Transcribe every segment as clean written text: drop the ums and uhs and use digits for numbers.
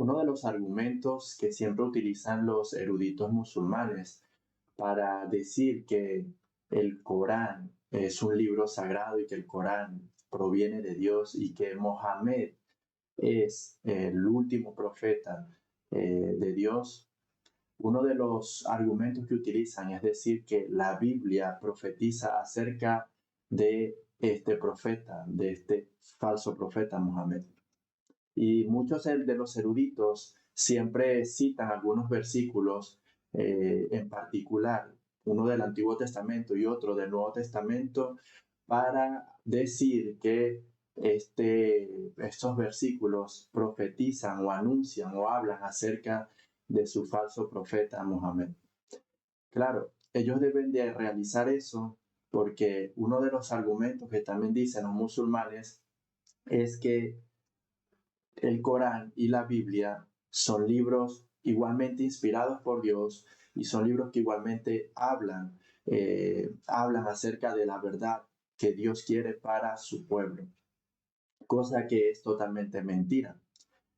Uno de los argumentos que siempre utilizan los eruditos musulmanes para decir que el Corán es un libro sagrado y que el Corán proviene de Dios y que Mohammed es el último profeta de Dios, uno de los argumentos que utilizan es decir que la Biblia profetiza acerca de este profeta, de este falso profeta Mohammed. Y muchos de los eruditos siempre citan algunos versículos en particular, uno del Antiguo Testamento y otro del Nuevo Testamento, para decir que estos versículos profetizan o anuncian o hablan acerca de su falso profeta Mohammed. Claro, ellos deben de realizar eso porque uno de los argumentos que también dicen los musulmanes es que el Corán y la Biblia son libros igualmente inspirados por Dios y son libros que igualmente hablan acerca de la verdad que Dios quiere para su pueblo, cosa que es totalmente mentira.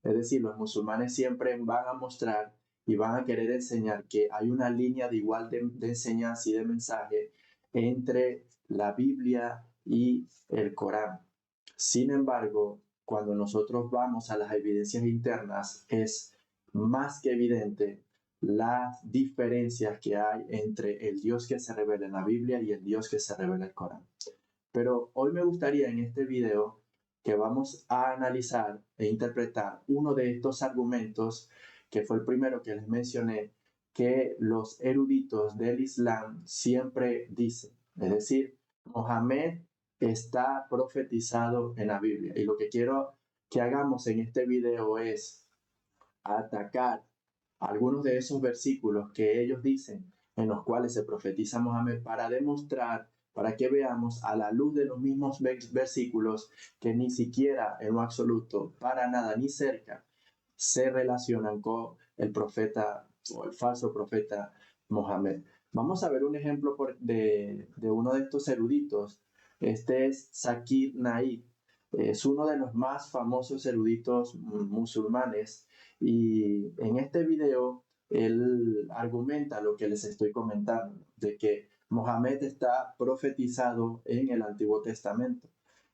Es decir, los musulmanes siempre van a mostrar y van a querer enseñar que hay una línea de igual de enseñanza y de mensaje entre la Biblia y el Corán. Sin embargo, cuando nosotros vamos a las evidencias internas, es más que evidente las diferencias que hay entre el Dios que se revela en la Biblia y el Dios que se revela en el Corán. Pero hoy me gustaría en este video que vamos a analizar e interpretar uno de estos argumentos, que fue el primero que les mencioné, que los eruditos del Islam siempre dicen. Es decir, Mohammed está profetizado en la Biblia. Y lo que quiero que hagamos en este video es atacar algunos de esos versículos que ellos dicen en los cuales se profetiza Mohammed para demostrar, para que veamos a la luz de los mismos versículos que ni siquiera en lo absoluto, para nada, ni cerca, se relacionan con el profeta o el falso profeta Mohammed. Vamos a ver un ejemplo de uno de estos eruditos. Este es Zakir Naik. Es uno de los más famosos eruditos musulmanes y en este video él argumenta lo que les estoy comentando, de que Mohammed está profetizado en el Antiguo Testamento.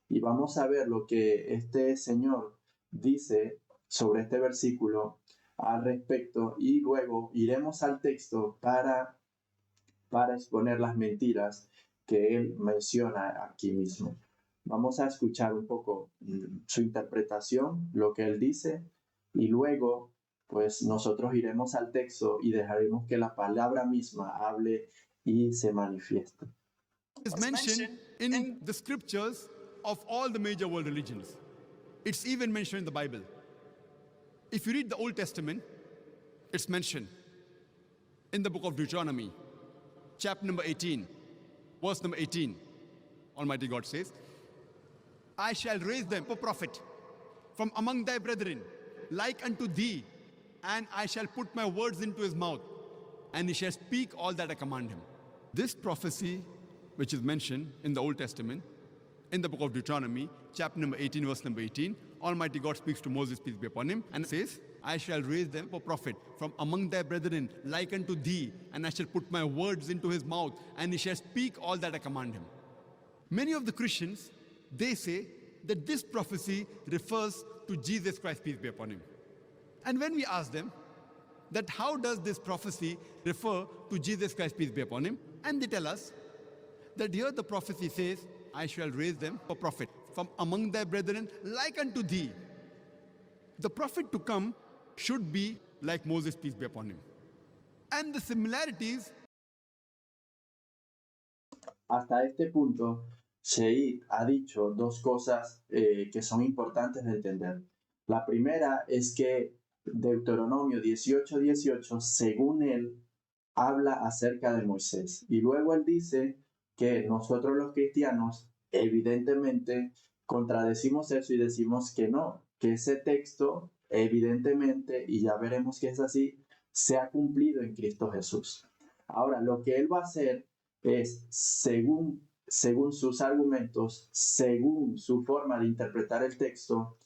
Y vamos a ver lo que este señor dice sobre este versículo al respecto y luego iremos al texto para exponer las mentiras que él menciona aquí mismo. Vamos a escuchar un poco su interpretación, lo que él dice, y luego pues nosotros iremos al texto y dejaremos que la palabra misma hable y se manifieste. Is mentioned in the scriptures of all the major world religions. It's even mentioned in the Bible. If you read the Old Testament, it's mentioned in the book of Deuteronomy, chapter number 18, verse number 18. Almighty God says, I shall raise them a prophet from among thy brethren, like unto thee, and I shall put my words into his mouth, and he shall speak all that I command him. This prophecy, which is mentioned in the Old Testament, in the book of Deuteronomy, chapter number 18, verse number 18, Almighty God speaks to Moses, peace be upon him, and says, I shall raise them a prophet from among thy brethren, like unto thee, and I shall put my words into his mouth, and he shall speak all that I command him. Many of the Christians, they say that this prophecy refers to Jesus Christ, peace be upon him. And when we ask them that how does this prophecy refer to Jesus Christ, peace be upon him, and they tell us that here the prophecy says, I shall raise them a prophet from among thy brethren, like unto thee. The prophet to come should be like Moses, peace be upon him. And the similarities. Hasta este punto, Seid ha dicho dos cosas que son importantes de entender. La primera es que Deuteronomio 18:18, según él, habla acerca de Moisés. Y luego él dice que nosotros los cristianos, evidentemente, contradecimos eso y decimos que no, que ese texto, evidentemente, y ya veremos que es así, se ha cumplido en Cristo Jesús. Ahora, lo que él va a hacer es, según sus argumentos, según su forma de interpretar el texto,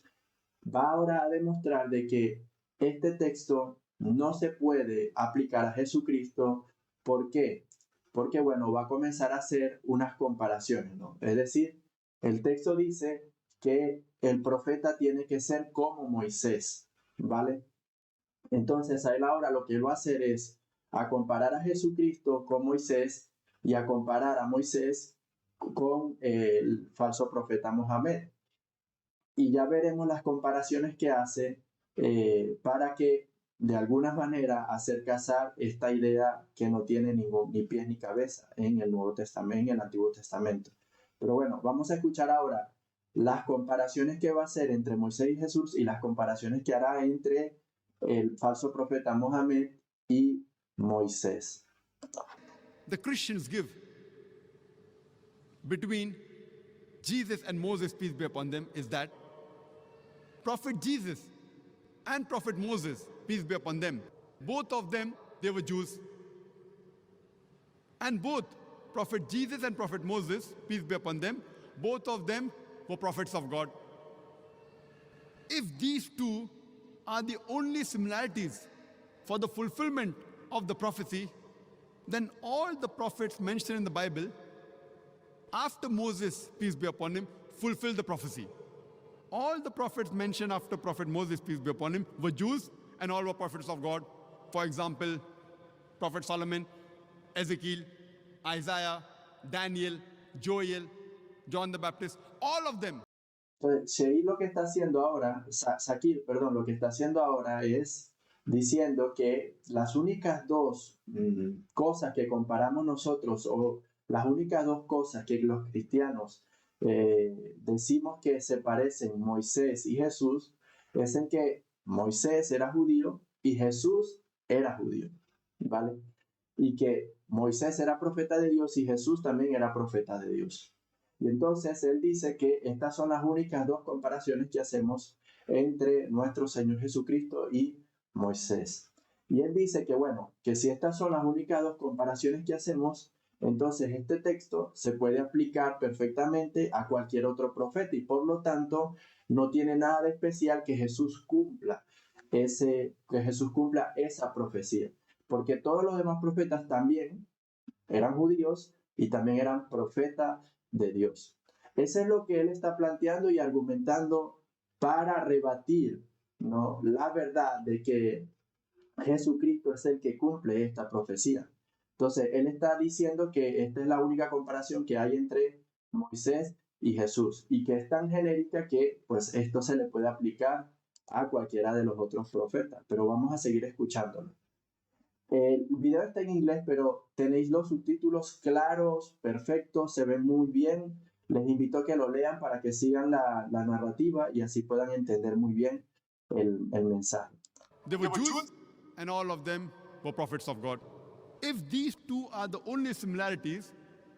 va ahora a demostrar de que este texto no se puede aplicar a Jesucristo. ¿Por qué? Porque, bueno, va a comenzar a hacer unas comparaciones, ¿no? Es decir, el texto dice que el profeta tiene que ser como Moisés, ¿vale? Entonces, a él ahora lo que él va a hacer es a comparar a Jesucristo con Moisés y a comparar a Moisés con el falso profeta Mohamed. Y ya veremos las comparaciones que hace para que de alguna manera hacer casar esta idea que no tiene ni pies ni cabeza en el Nuevo Testamento, en el Antiguo Testamento. Pero bueno, vamos a escuchar ahora las comparaciones que va a hacer entre Moisés y Jesús y las comparaciones que hará entre el falso profeta Mohamed y Moisés. The Christians give between Jesus and Moses, peace be upon them, is that Prophet Jesus and Prophet Moses, peace be upon them, both of them, they were Jews. And both Prophet Jesus and Prophet Moses, peace be upon them, both of them were prophets of God. If these two are the only similarities for the fulfillment of the prophecy, then all the prophets mentioned in the Bible after Moses, peace be upon him, fulfilled the prophecy. All the prophets mentioned after Prophet Moses, peace be upon him, were Jews and all were prophets of God. For example, Prophet Solomon, Ezekiel, Isaiah, Daniel, Joel, John the Baptist, all of them. Entonces, Sheil lo que está haciendo ahora, Sakir, perdón, lo que está haciendo ahora es diciendo que las únicas dos cosas que comparamos nosotros o las únicas dos cosas que los cristianos decimos que se parecen Moisés y Jesús es en que Moisés era judío y Jesús era judío, ¿vale? Y que Moisés era profeta de Dios y Jesús también era profeta de Dios. Y entonces él dice que estas son las únicas dos comparaciones que hacemos entre nuestro Señor Jesucristo y Moisés. Y él dice que, bueno, que si estas son las únicas dos comparaciones que hacemos, entonces este texto se puede aplicar perfectamente a cualquier otro profeta y por lo tanto no tiene nada de especial que Jesús cumpla esa profecía. Porque todos los demás profetas también eran judíos y también eran profetas de Dios. Eso es lo que él está planteando y argumentando para rebatir, ¿no?, la verdad de que Jesucristo es el que cumple esta profecía. Entonces, él está diciendo que esta es la única comparación que hay entre Moisés y Jesús y que es tan genérica que pues esto se le puede aplicar a cualquiera de los otros profetas, pero vamos a seguir escuchándolo. El video está en inglés, pero tenéis los subtítulos claros, perfectos, se ven muy bien. Les invito a que lo lean para que sigan la narrativa y así puedan entender muy bien el mensaje. They were Jews and all of them were prophets of God. If these two are the only similarities,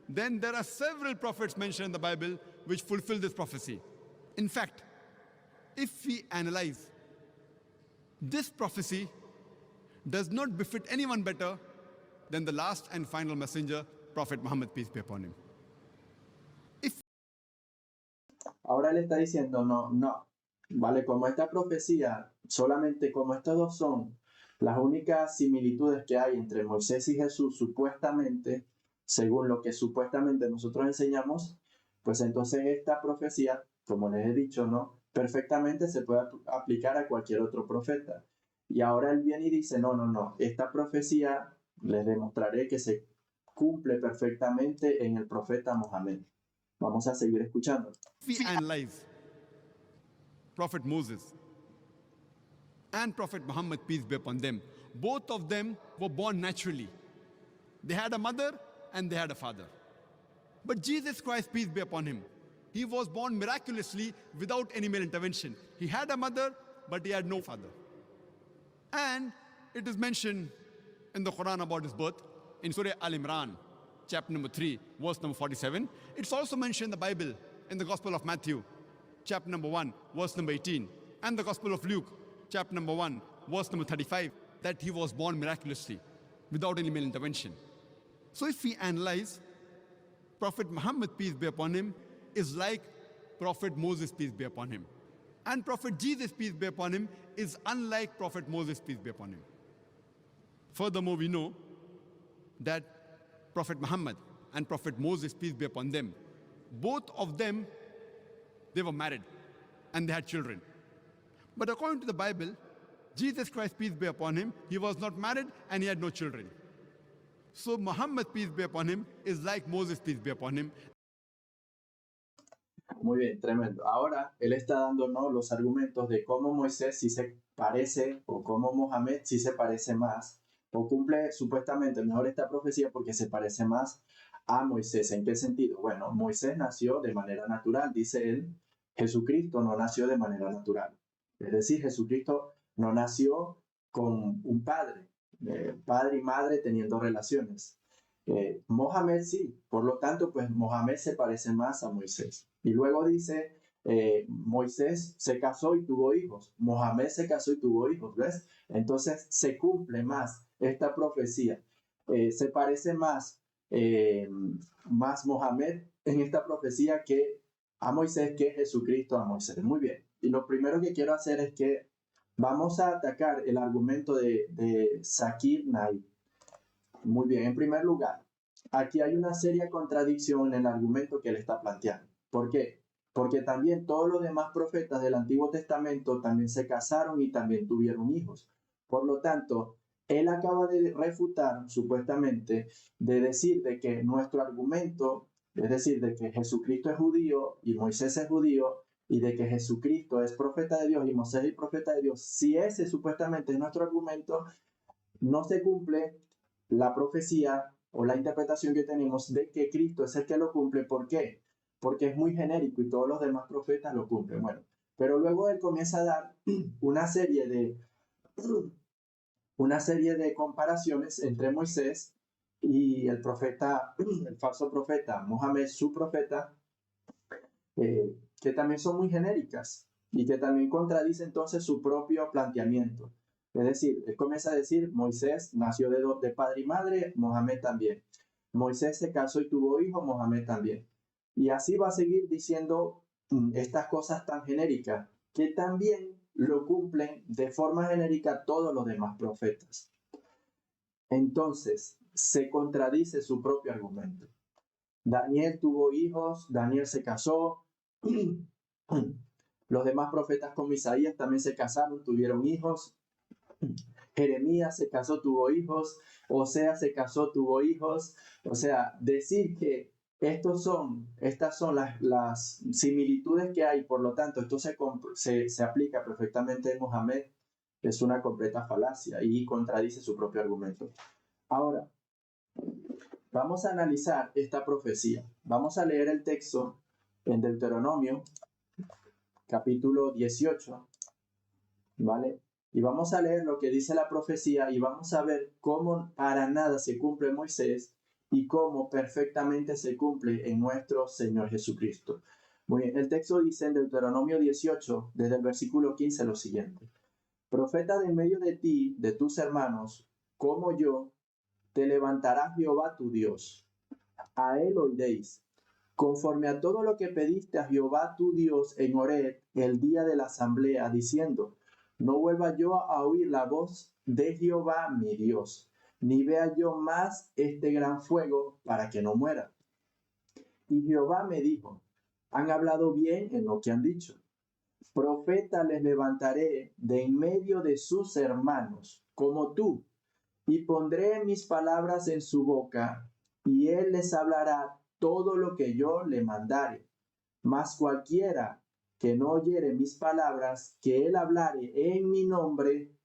then there are several prophets mentioned in the Bible which fulfill this prophecy. In fact, if we analyze this prophecy, does not befit anyone better than the last and final messenger, Prophet Muhammad, peace be upon him. Ahora le está diciendo, no, vale, como esta profecía, solamente como estos dos son las únicas similitudes que hay entre Moisés y Jesús, supuestamente, según lo que supuestamente nosotros enseñamos, pues entonces esta profecía, como les he dicho, ¿no?, perfectamente se puede aplicar a cualquier otro profeta. Y ahora él viene y dice, no, esta profecía les demostraré que se cumple perfectamente en el profeta Mohamed. Vamos a seguir escuchando. If we analyze Prophet Moses and Prophet Muhammad, peace be upon them, both of them were born naturally. They had a mother and they had a father. But Jesus Christ, peace be upon him, he was born miraculously without any male intervention. He had a mother, but he had no father. And it is mentioned in the Quran about his birth in Surah Al-Imran, chapter number 3, verse number 47. It's also mentioned in the Bible in the Gospel of Matthew, chapter number 1, verse number 18, and the Gospel of Luke, chapter number 1, verse number 35, that he was born miraculously without any male intervention. So if we analyze, Prophet Muhammad, peace be upon him, is like Prophet Moses, peace be upon him. And Prophet Jesus, peace be upon him, is unlike Prophet Moses, peace be upon him. Furthermore, we know that Prophet Muhammad and Prophet Moses, peace be upon them, both of them, they were married and they had children. But according to the Bible, Jesus Christ, peace be upon him, he was not married and he had no children. So Muhammad, peace be upon him, is like Moses, peace be upon him. Muy bien, tremendo. Ahora, él está dándonos los argumentos de cómo Moisés sí se parece, o cómo Mohamed sí se parece más, o cumple supuestamente mejor esta profecía porque se parece más a Moisés. ¿En qué sentido? Bueno, Moisés nació de manera natural, dice él. Jesucristo no nació de manera natural. Es decir, Jesucristo no nació con un padre y madre teniendo relaciones. Mohamed sí, por lo tanto, pues Mohamed se parece más a Moisés. Y luego dice, Moisés se casó y tuvo hijos, Mohamed se casó y tuvo hijos, ¿ves? Entonces se cumple más esta profecía. Se parece más Mohamed en esta profecía que a Moisés, que Jesucristo a Moisés. Muy bien. Y lo primero que quiero hacer es que vamos a atacar el argumento de Zakir Naik. Muy bien, en primer lugar, aquí hay una seria contradicción en el argumento que él está planteando. ¿Por qué? Porque también todos los demás profetas del Antiguo Testamento también se casaron y también tuvieron hijos. Por lo tanto, él acaba de refutar, supuestamente, de decir de que nuestro argumento, es decir, de que Jesucristo es judío y Moisés es judío, y de que Jesucristo es profeta de Dios y Moisés es profeta de Dios, si ese supuestamente es nuestro argumento, no se cumple la profecía o la interpretación que tenemos de que Cristo es el que lo cumple. ¿Por qué? Porque es muy genérico y todos los demás profetas lo cumplen. Bueno, pero luego él comienza a dar una serie de comparaciones entre Moisés y el profeta, el falso profeta Mohamed, su profeta, que también son muy genéricas y que también contradicen entonces su propio planteamiento. Es decir, él comienza a decir, Moisés nació de padre y madre, Mohamed también. Moisés se casó y tuvo hijos, Mohamed también. Y así va a seguir diciendo estas cosas tan genéricas, que también lo cumplen de forma genérica todos los demás profetas. Entonces, se contradice su propio argumento. Daniel tuvo hijos, Daniel se casó, los demás profetas como Isaías también se casaron, tuvieron hijos. Jeremías se casó, tuvo hijos. Oseas se casó, tuvo hijos. O sea, decir que estas son las similitudes que hay, por lo tanto, esto se aplica perfectamente en Mohamed, es una completa falacia y contradice su propio argumento. Ahora, vamos a analizar esta profecía. Vamos a leer el texto en Deuteronomio, capítulo 18, ¿vale? Y vamos a leer lo que dice la profecía y vamos a ver cómo para nada se cumple en Moisés y cómo perfectamente se cumple en nuestro Señor Jesucristo. Muy bien, el texto dice en Deuteronomio 18, desde el versículo 15, lo siguiente. Profeta de en medio de ti, de tus hermanos, como yo, te levantará Jehová tu Dios. A él oiréis, conforme a todo lo que pediste a Jehová tu Dios en Horeb, el día de la asamblea, diciendo, no vuelva yo a oír la voz de Jehová mi Dios, ni vea yo más este gran fuego para que no muera. Y Jehová me dijo, han hablado bien en lo que han dicho. Profeta les levantaré de en medio de sus hermanos, como tú, y pondré mis palabras en su boca, y él les hablará todo lo que yo le mandare. Mas cualquiera que no oyere mis palabras, que él hablare en mi nombre,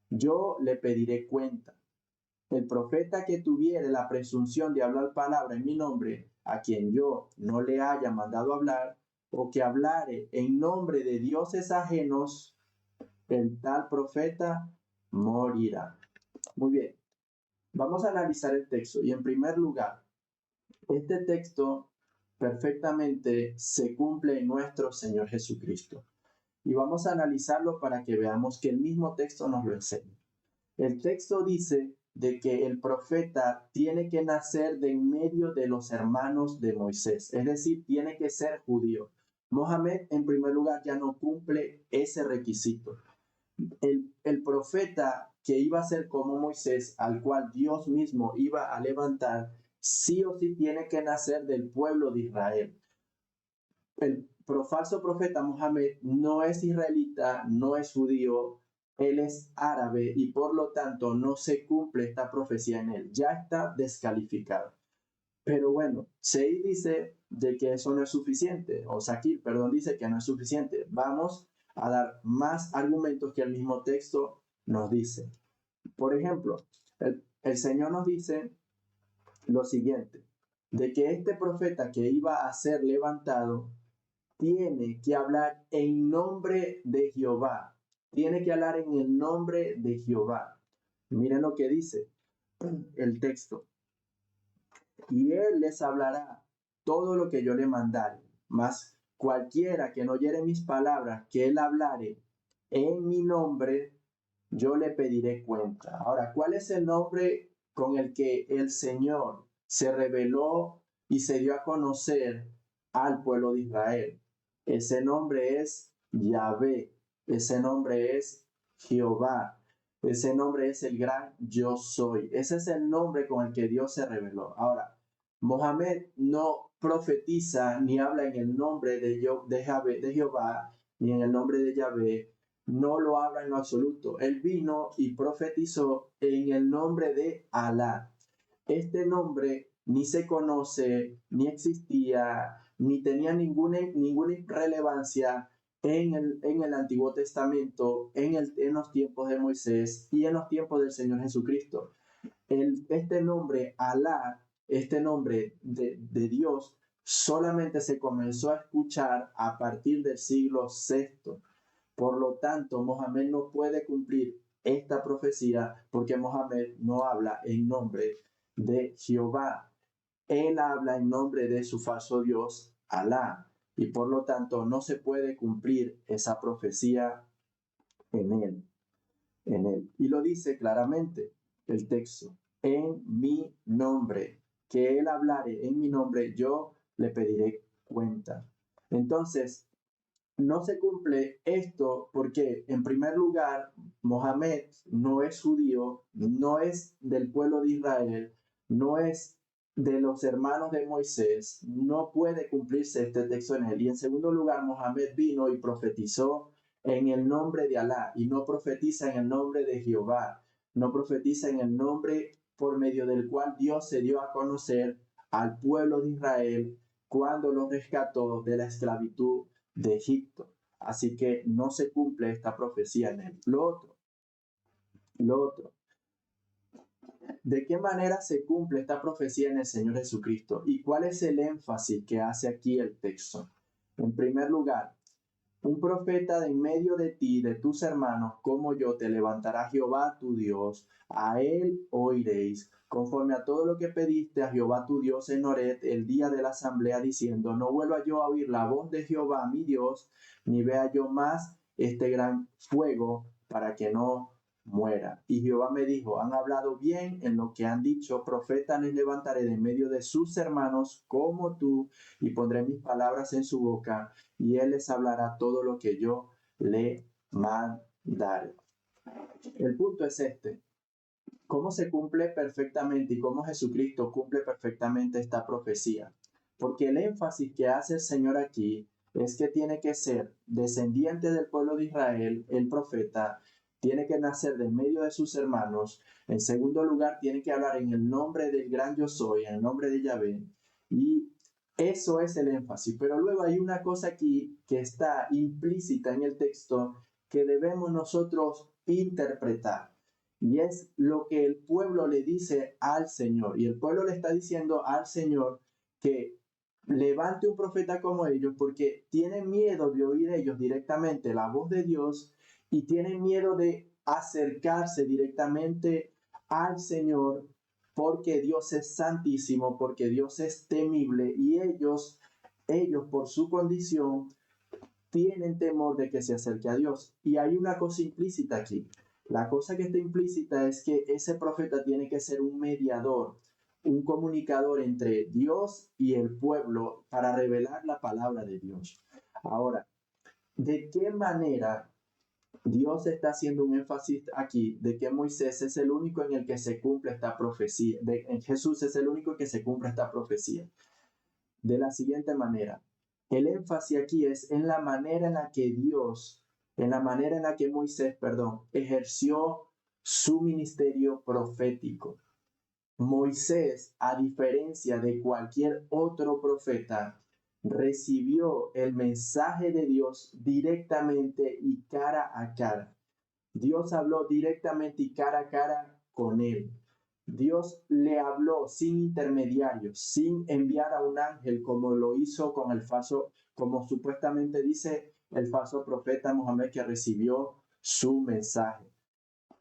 yo le pediré cuenta. El profeta que tuviere la presunción de hablar palabra en mi nombre, a quien yo no le haya mandado hablar, o que hablare en nombre de dioses ajenos, el tal profeta morirá. Muy bien, vamos a analizar el texto. Y en primer lugar, este texto perfectamente se cumple en nuestro Señor Jesucristo. Y vamos a analizarlo para que veamos que el mismo texto nos lo enseña. El texto dice de que el profeta tiene que nacer de en medio de los hermanos de Moisés, es decir, tiene que ser judío. Mohamed, en primer lugar, ya no cumple ese requisito. El profeta que iba a ser como Moisés, al cual Dios mismo iba a levantar, sí o sí tiene que nacer del pueblo de Israel. El falso profeta Mohamed no es israelita, no es judío, él es árabe y por lo tanto no se cumple esta profecía en él, ya está descalificado. Pero bueno, Seid dice de que eso no es suficiente, o Sakir, perdón, dice que no es suficiente. Vamos a dar más argumentos que el mismo texto nos dice. Por ejemplo, el Señor nos dice lo siguiente, de que este profeta que iba a ser levantado tiene que hablar en nombre de Jehová. Tiene que hablar en el nombre de Jehová. Miren lo que dice el texto. Y él les hablará todo lo que yo le mandare. Mas cualquiera que no oyere mis palabras, que él hablare en mi nombre, yo le pediré cuenta. Ahora, ¿cuál es el nombre con el que el Señor se reveló y se dio a conocer al pueblo de Israel? Ese nombre es Yahvé, ese nombre es Jehová, ese nombre es el gran yo soy. Ese es el nombre con el que Dios se reveló. Ahora, Mohamed no profetiza ni habla en el nombre de Jehová, ni en el nombre de Yahvé, no lo habla en lo absoluto. Él vino y profetizó en el nombre de Alá. Este nombre ni se conoce, ni existía, ni tenía ninguna relevancia en el Antiguo Testamento, en los tiempos de Moisés y en los tiempos del Señor Jesucristo. Este nombre, Alá, este nombre de Dios, solamente se comenzó a escuchar a partir del siglo VI. Por lo tanto, Mohamed no puede cumplir esta profecía porque Mohamed no habla en nombre de Jehová. Él habla en nombre de su falso Dios, Alá, y por lo tanto no se puede cumplir esa profecía en él. Y lo dice claramente el texto, en mi nombre, que él hablare en mi nombre, yo le pediré cuenta. Entonces, no se cumple esto porque, en primer lugar, Mohamed no es judío, no es del pueblo de Israel, no es de los hermanos de Moisés, no puede cumplirse este texto en él. Y en segundo lugar, Mohamed vino y profetizó en el nombre de Alá y no profetiza en el nombre de Jehová, no profetiza en el nombre por medio del cual Dios se dio a conocer al pueblo de Israel cuando lo rescató de la esclavitud de Egipto. Así que no se cumple esta profecía en él. Lo otro, ¿de qué manera se cumple esta profecía en el Señor Jesucristo? ¿Y cuál es el énfasis que hace aquí el texto? En primer lugar, un profeta de en medio de ti, de tus hermanos, como yo, te levantará Jehová tu Dios. A él oiréis, conforme a todo lo que pediste a Jehová tu Dios en Horeb el día de la asamblea, diciendo, no vuelva yo a oír la voz de Jehová mi Dios, ni vea yo más este gran fuego, para que no muera. Y Jehová me dijo, han hablado bien en lo que han dicho, profeta les levantaré de medio de sus hermanos como tú, y pondré mis palabras en su boca, y él les hablará todo lo que yo le mandare. El punto es este. ¿Cómo se cumple perfectamente y cómo Jesucristo cumple perfectamente esta profecía? Porque el énfasis que hace el Señor aquí es que tiene que ser descendiente del pueblo de Israel, el profeta, tiene que nacer de medio de sus hermanos. En segundo lugar, tiene que hablar en el nombre del gran yo soy, en el nombre de Yahvé. Y eso es el énfasis. Pero luego hay una cosa aquí que está implícita en el texto que debemos nosotros interpretar. Y es lo que el pueblo le dice al Señor. Y el pueblo le está diciendo al Señor que levante un profeta como ellos porque tienen miedo de oír ellos directamente la voz de Dios y tienen miedo de acercarse directamente al Señor porque Dios es santísimo, porque Dios es temible y ellos por su condición tienen temor de que se acerque a Dios. Y hay una cosa implícita aquí. La cosa que está implícita es que ese profeta tiene que ser un mediador, un comunicador entre Dios y el pueblo para revelar la palabra de Dios. Ahora, ¿de qué manera Dios está haciendo un énfasis aquí de que Moisés es el único en el que se cumple esta profecía? En Jesús es el único en que se cumple esta profecía. De la siguiente manera, el énfasis aquí es en la manera en la que Moisés, ejerció su ministerio profético. Moisés, a diferencia de cualquier otro profeta, recibió el mensaje de Dios directamente y cara a cara. Dios habló directamente y cara a cara con él. Dios le habló sin intermediarios, sin enviar a un ángel como lo hizo con el falso, como supuestamente dice el falso profeta Mohammed que recibió su mensaje.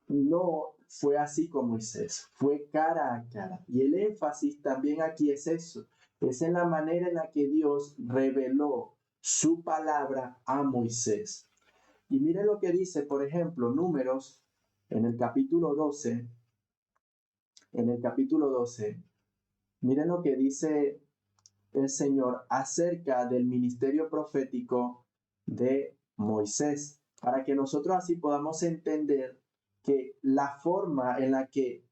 No fue así con Moisés, fue cara a cara. Y el énfasis también aquí es eso, es en la manera en la que Dios reveló su palabra a Moisés. Y miren lo que dice, por ejemplo, Números, en el capítulo 12, miren lo que dice el Señor acerca del ministerio profético de Moisés, para que nosotros así podamos entender que la forma en la que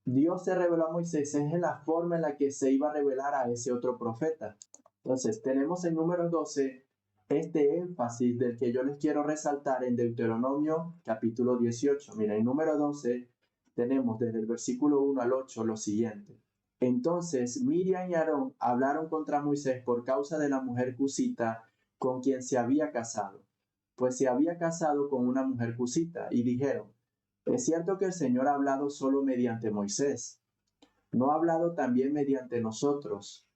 Dios se reveló a Moisés es en la forma en la que se iba a revelar a ese otro profeta. Entonces, tenemos en Números 12 este énfasis del que yo les quiero resaltar en Deuteronomio capítulo 18. Mira, en Número 12 tenemos desde el versículo 1 al 8 lo siguiente. Entonces Miriam y Aarón hablaron contra Moisés por causa de la mujer cusita con quien se había casado, pues se había casado con una mujer cusita, y dijeron, es cierto que el Señor ha hablado solo mediante Moisés, ¿no ha hablado también mediante nosotros?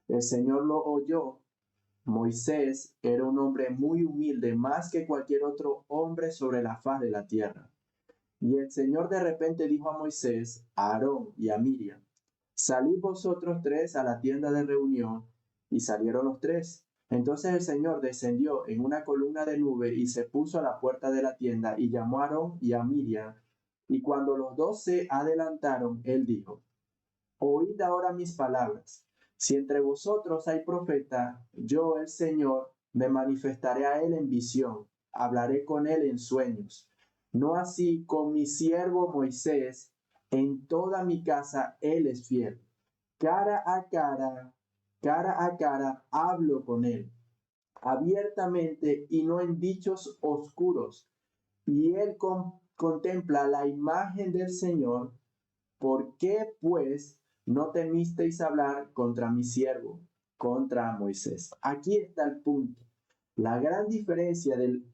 El Señor lo oyó. Moisés era un hombre muy humilde, más que cualquier otro hombre sobre la faz de la tierra. Y el Señor de repente dijo a Moisés, a Aarón y a Miriam, salid vosotros tres a la tienda de reunión. Y salieron los tres. Entonces el Señor descendió en una columna de nube y se puso a la puerta de la tienda y llamó a Aarón y a Miriam. Y cuando los dos se adelantaron, él dijo, oíd ahora mis palabras. Si entre vosotros hay profeta, yo, el Señor, me manifestaré a él en visión, hablaré con él en sueños. No así con mi siervo Moisés, en toda mi casa él es fiel. Cara a cara hablo con él, abiertamente y no en dichos oscuros. Y él contempla la imagen del Señor. ¿Por qué, pues, no temisteis hablar contra mi siervo, contra Moisés? Aquí está el punto. La gran diferencia del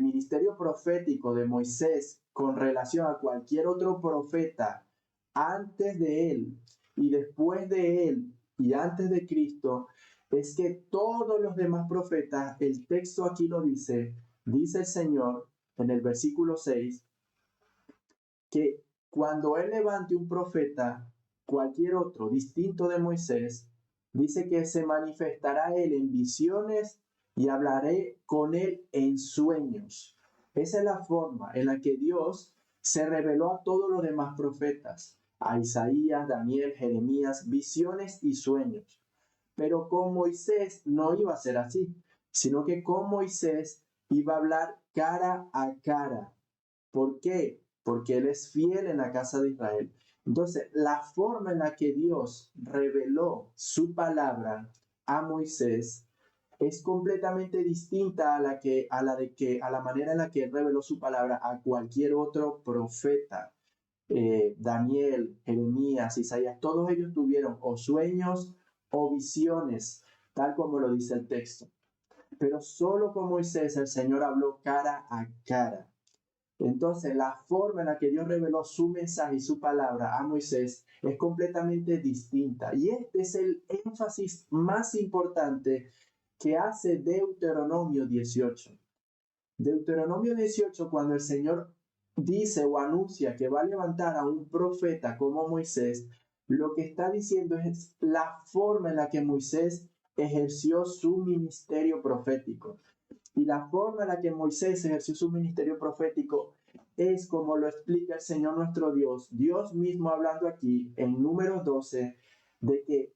ministerio profético de Moisés con relación a cualquier otro profeta antes de él y después de él y antes de Cristo es que todos los demás profetas, el texto aquí lo dice, dice el Señor en el versículo 6, que cuando él levante un profeta, cualquier otro distinto de Moisés, dice que se manifestará él en visiones y hablaré con él en sueños. Esa es la forma en la que Dios se reveló a todos los demás profetas, a Isaías, Daniel, Jeremías, visiones y sueños. Pero con Moisés no iba a ser así, sino que con Moisés iba a hablar cara a cara. ¿Por qué? Porque él es fiel en la casa de Israel. Entonces, la forma en la que Dios reveló su palabra a Moisés es completamente distinta a la manera en la que él reveló su palabra a cualquier otro profeta. Daniel, Jeremías, Isaías, todos ellos tuvieron o sueños o visiones, tal como lo dice el texto. Pero solo con Moisés el Señor habló cara a cara. Entonces, la forma en la que Dios reveló su mensaje y su palabra a Moisés es completamente distinta. Y este es el énfasis más importante que hace Deuteronomio 18. Deuteronomio 18, cuando el Señor dice o anuncia que va a levantar a un profeta como Moisés, lo que está diciendo es la forma en la que Moisés ejerció su ministerio profético. Y la forma en la que Moisés ejerció su ministerio profético es como lo explica el Señor nuestro Dios, Dios mismo hablando aquí en Números 12, de que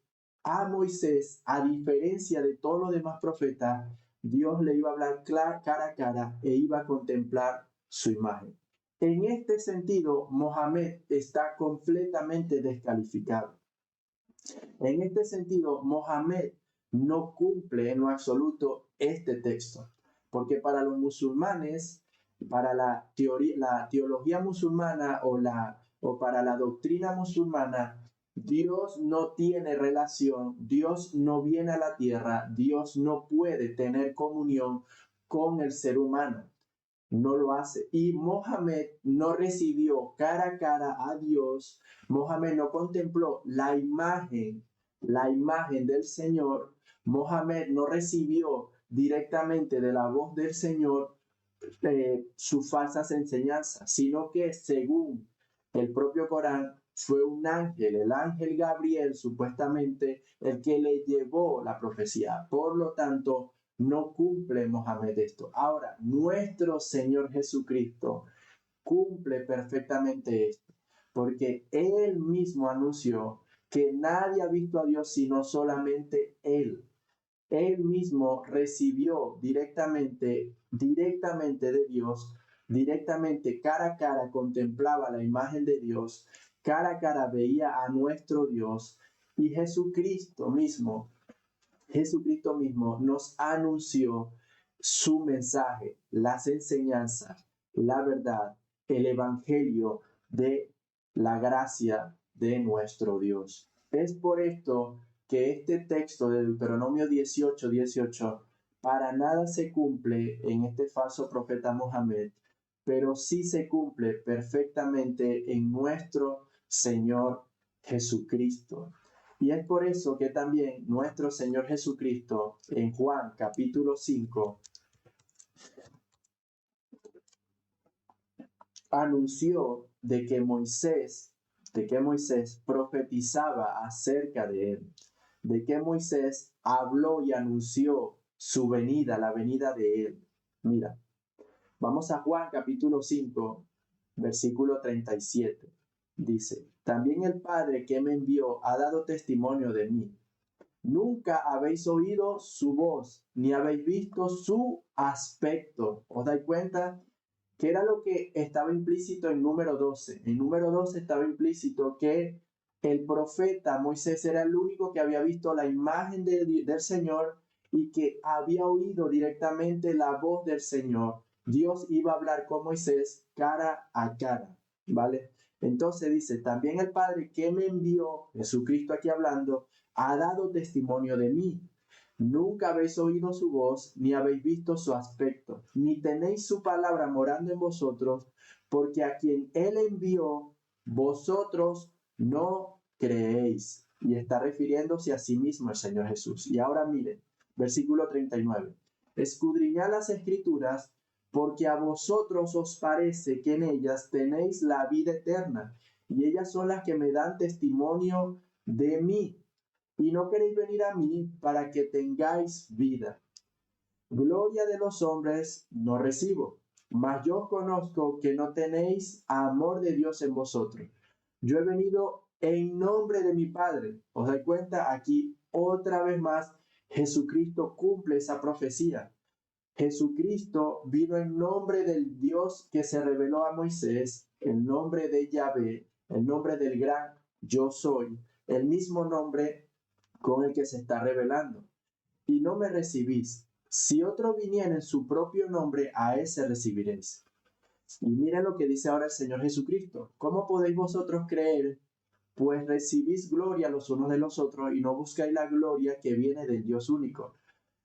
a Moisés, a diferencia de todos los demás profetas, Dios le iba a hablar cara a cara e iba a contemplar su imagen. En este sentido, Mohammed está completamente descalificado. En este sentido, Mohammed no cumple en lo absoluto este texto, porque para los musulmanes, para la teología musulmana o para la doctrina musulmana, Dios no tiene relación, Dios no viene a la tierra, Dios no puede tener comunión con el ser humano. No lo hace. Y Mohammed no recibió cara a cara a Dios. Mohammed no contempló la imagen del Señor. Mohammed no recibió directamente de la voz del Señor sus falsas enseñanzas, sino que según el propio Corán, fue un ángel, el ángel Gabriel, supuestamente, el que le llevó la profecía. Por lo tanto, no cumple Mohammed esto. Ahora, nuestro Señor Jesucristo cumple perfectamente esto, porque Él mismo anunció que nadie ha visto a Dios sino solamente Él. Él mismo recibió directamente de Dios, directamente cara a cara contemplaba la imagen de Dios, cara a cara veía a nuestro Dios y Jesucristo mismo nos anunció su mensaje, las enseñanzas, la verdad, el evangelio de la gracia de nuestro Dios. Es por esto que este texto de Deuteronomio 18:18 para nada se cumple en este falso profeta Mohammed, pero sí se cumple perfectamente en nuestro Señor Jesucristo. Y es por eso que también nuestro Señor Jesucristo en Juan capítulo 5 anunció de que Moisés profetizaba acerca de él, de que Moisés habló y anunció su venida, la venida de él. Mira, vamos a Juan capítulo 5, versículo 37. Dice, también el Padre que me envió ha dado testimonio de mí. Nunca habéis oído su voz, ni habéis visto su aspecto. ¿Os dais cuenta? ¿Qué era lo que estaba implícito en número 12? En número 12 estaba implícito que el profeta Moisés era el único que había visto la imagen del Señor y que había oído directamente la voz del Señor. Dios iba a hablar con Moisés cara a cara, ¿vale? Entonces dice, también el Padre que me envió, Jesucristo aquí hablando, ha dado testimonio de mí. Nunca habéis oído su voz, ni habéis visto su aspecto, ni tenéis su palabra morando en vosotros, porque a quien él envió, vosotros no creéis. Y está refiriéndose a sí mismo el Señor Jesús. Y ahora miren, versículo 39. Escudriñad las escrituras, porque a vosotros os parece que en ellas tenéis la vida eterna, y ellas son las que me dan testimonio de mí. Y no queréis venir a mí para que tengáis vida. Gloria de los hombres no recibo, mas yo conozco que no tenéis amor de Dios en vosotros. Yo he venido en nombre de mi Padre. ¿Os dais cuenta? Aquí otra vez más Jesucristo cumple esa profecía. Jesucristo vino en nombre del Dios que se reveló a Moisés, el nombre de Yahvé, el nombre del gran yo soy, el mismo nombre con el que se está revelando. Y no me recibís. Si otro viniera en su propio nombre, a ese recibiréis. Y miren lo que dice ahora el Señor Jesucristo. ¿Cómo podéis vosotros creer? Pues recibís gloria los unos de los otros y no buscáis la gloria que viene del Dios único.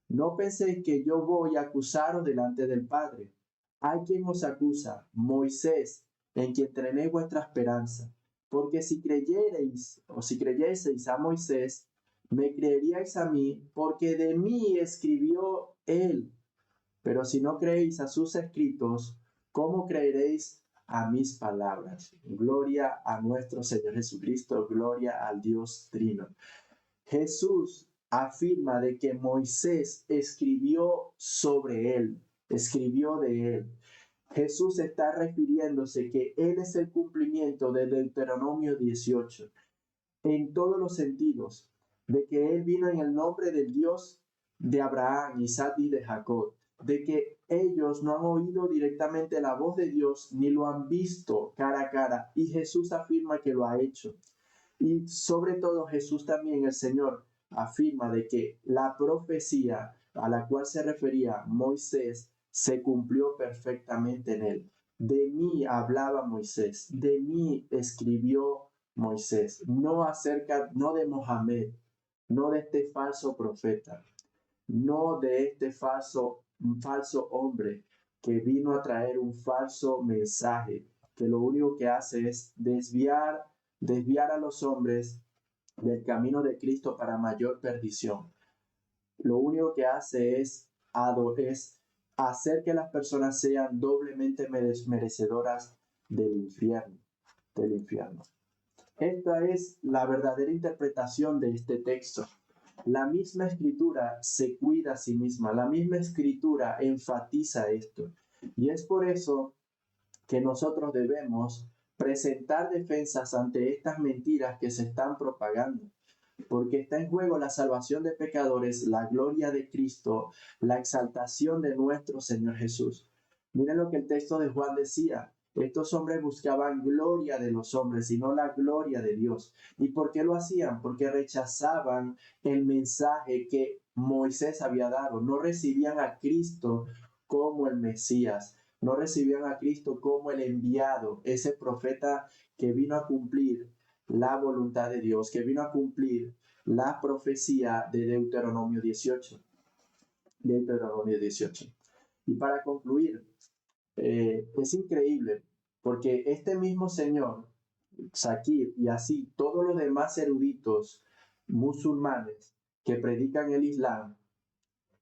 No penséis que yo voy a acusaros delante del Padre. Hay quien os acusa, Moisés, en quien tenéis vuestra esperanza. Porque si creyereis o si creyeseis a Moisés, me creeríais a mí, porque de mí escribió él. Pero si no creéis a sus escritos, ¿cómo creeréis a mis palabras? Gloria a nuestro Señor Jesucristo, gloria al Dios Trino. Jesús afirma de que Moisés escribió sobre él, escribió de él. Jesús está refiriéndose que él es el cumplimiento de Deuteronomio 18 en todos los sentidos. de que Él vino en el nombre del Dios de Abraham, Isaac y de Jacob, de que ellos no han oído directamente la voz de Dios ni lo han visto cara a cara, y Jesús afirma que lo ha hecho. Y sobre todo Jesús también, el Señor, afirma de que la profecía a la cual se refería Moisés se cumplió perfectamente en él. De mí hablaba Moisés, de mí escribió Moisés, no de Mohamed, no de este falso profeta, no de este falso hombre que vino a traer un falso mensaje, que lo único que hace es desviar a los hombres del camino de Cristo para mayor perdición. Lo único que hace es hacer que las personas sean doblemente merecedoras del infierno, Esta es la verdadera interpretación de este texto. La misma escritura se cuida a sí misma, la misma escritura enfatiza esto. Y es por eso que nosotros debemos presentar defensas ante estas mentiras que se están propagando, porque está en juego la salvación de pecadores, la gloria de Cristo, la exaltación de nuestro Señor Jesús. Miren lo que el texto de Juan decía. Estos hombres buscaban gloria de los hombres y no la gloria de Dios. ¿Y por qué lo hacían? Porque rechazaban el mensaje que Moisés había dado. No recibían a Cristo como el Mesías. No recibían a Cristo como el enviado, ese profeta que vino a cumplir la voluntad de Dios, que vino a cumplir la profecía de Deuteronomio 18. Y para concluir, es increíble porque este mismo señor, Zakir, y así todos los demás eruditos musulmanes que predican el Islam,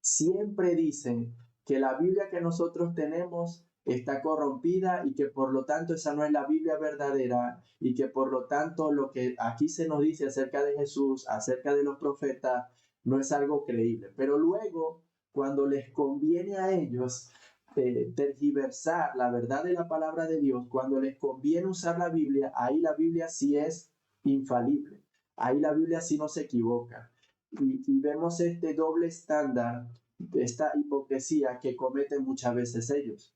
siempre dicen que la Biblia que nosotros tenemos está corrompida y que por lo tanto esa no es la Biblia verdadera y que por lo tanto lo que aquí se nos dice acerca de Jesús, acerca de los profetas, no es algo creíble. Pero luego, cuando les conviene a ellos tergiversar la verdad de la palabra de Dios, cuando les conviene usar la Biblia, ahí la Biblia sí es infalible, ahí la Biblia sí no se equivoca. Y vemos este doble estándar, esta hipocresía que cometen muchas veces ellos.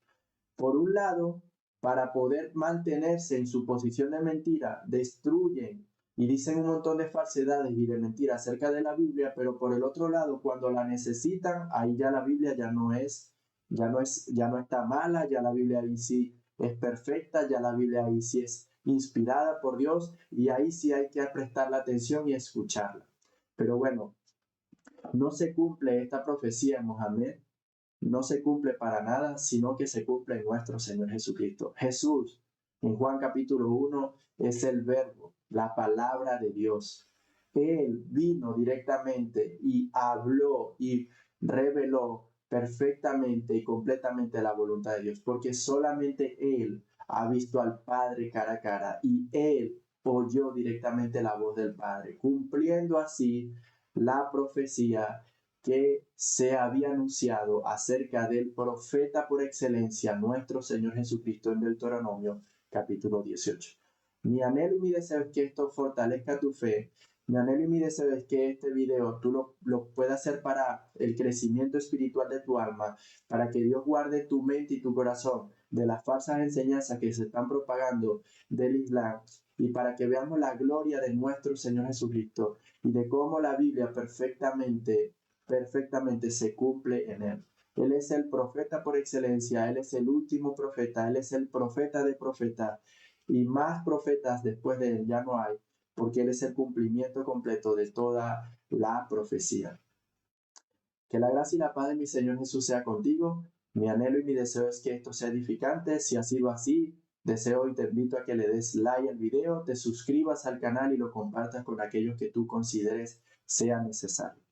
Por un lado, para poder mantenerse en su posición de mentira, destruyen y dicen un montón de falsedades y de mentiras acerca de la Biblia, pero por el otro lado, cuando la necesitan, ahí ya la Biblia ya no está mala, ya la Biblia ahí sí es perfecta, ya la Biblia ahí sí es inspirada por Dios y ahí sí hay que prestarle atención y escucharla. Pero bueno, no se cumple esta profecía en Mohamed, no se cumple para nada, sino que se cumple en nuestro Señor Jesucristo. Jesús, en Juan capítulo 1, es el verbo, la palabra de Dios. Él vino directamente y habló y reveló perfectamente y completamente la voluntad de Dios, porque solamente Él ha visto al Padre cara a cara y Él oyó directamente la voz del Padre, cumpliendo así la profecía que se había anunciado acerca del profeta por excelencia, nuestro Señor Jesucristo, en Deuteronomio capítulo 18. Mi anhelo y mi deseo es que esto fortalezca tu fe. Mi anhelo y mi deseo es que este video tú lo puedas hacer para el crecimiento espiritual de tu alma, para que Dios guarde tu mente y tu corazón de las falsas enseñanzas que se están propagando del Islam y para que veamos la gloria de nuestro Señor Jesucristo y de cómo la Biblia perfectamente se cumple en él. Él es el profeta por excelencia, Él es el último profeta, Él es el profeta de profetas y más profetas después de Él ya no hay, porque Él es el cumplimiento completo de toda la profecía. Que la gracia y la paz de mi Señor Jesús sea contigo. Mi anhelo y mi deseo es que esto sea edificante. Si ha sido así, deseo y te invito a que le des like al video, te suscribas al canal y lo compartas con aquellos que tú consideres sea necesario.